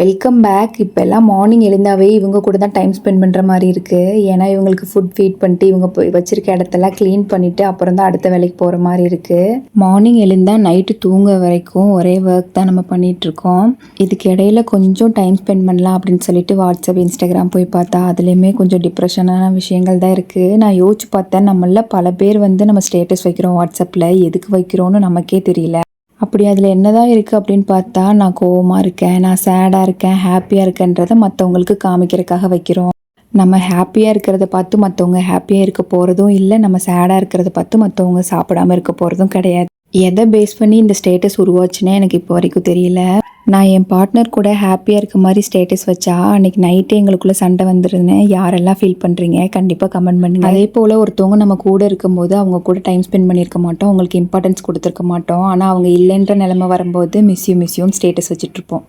Welcome back. இப்போல்லாம் morning எழுந்தாவே இவங்க கூட தான் டைம் ஸ்பெண்ட் பண்ணுற மாதிரி இருக்குது. ஏன்னா இவங்களுக்கு ஃபுட் ஃபீட் பண்ணிட்டு இவங்க போய் வச்சிருக்க இடத்தெல்லாம் க்ளீன் பண்ணிவிட்டு அப்புறம் தான் அடுத்த வேலைக்கு போகிற மாதிரி இருக்குது. மார்னிங் எழுந்தால் நைட்டு தூங்க வரைக்கும் ஒரே ஒர்க் தான் நம்ம பண்ணிகிட்ருக்கோம். இதுக்கு இடையில கொஞ்சம் டைம் ஸ்பெண்ட் பண்ணலாம் அப்படின்னு சொல்லிட்டு வாட்ஸ்அப், இன்ஸ்டாகிராம் போய் பார்த்தா அதுலேயுமே கொஞ்சம் டிப்ரெஷனான விஷயங்கள் தான் இருக்குது. நான் யோசிச்சு பார்த்தேன், நம்மள பல பேர் நம்ம ஸ்டேட்டஸ் வைக்கிறோம் வாட்ஸ்அப்பில், எதுக்கு வைக்கிறோன்னு நமக்கே தெரியல. அப்படி அதில் என்னதான் இருக்குது அப்படின்னு பார்த்தா, நான் கோவமாக இருக்கேன், நான் சேடாக இருக்கேன், ஹாப்பியாக இருக்கேன்றதை மற்றவங்களுக்கு காமிக்கிறதுக்காக வைக்கிறோம். நம்ம ஹாப்பியாக இருக்கிறத பார்த்து மற்றவங்க ஹாப்பியாக இருக்க போகிறதும் இல்லை, நம்ம சேடாக இருக்கிறத பார்த்து மற்றவங்க சாப்பிடாமல் இருக்க போகிறதும் கிடையாது. எதை பேஸ் பண்ணி இந்த ஸ்டேட்டஸ் உருவாச்சுன்னே எனக்கு இப்போ வரைக்கும் தெரியல. நான் என் பார்ட்னர் கூட ஹாப்பியாக இருக்க மாதிரி ஸ்டேட்டஸ் வச்சா அன்றைக்கி நைட்டே எங்களுக்குள்ளே சண்டை வந்துருதுன்னு யாரெல்லாம் ஃபீல் பண்ணுறீங்க கண்டிப்பாக கமெண்ட் பண்ணுங்கள். அதே போல் ஒருத்தவங்க நம்ம கூட இருக்கும்போது அவங்க கூட டைம் ஸ்பெண்ட் பண்ணியிருக்க மாட்டோம், அவங்களுக்கு இம்பார்ட்டன்ஸ் கொடுத்துருக்க மாட்டோம். ஆனால் அவங்க இல்லைன்ற நிலைமை வரும்போது மிஸ்யூன்னு ஸ்டேட்டஸ் வச்சுட்ருப்போம்.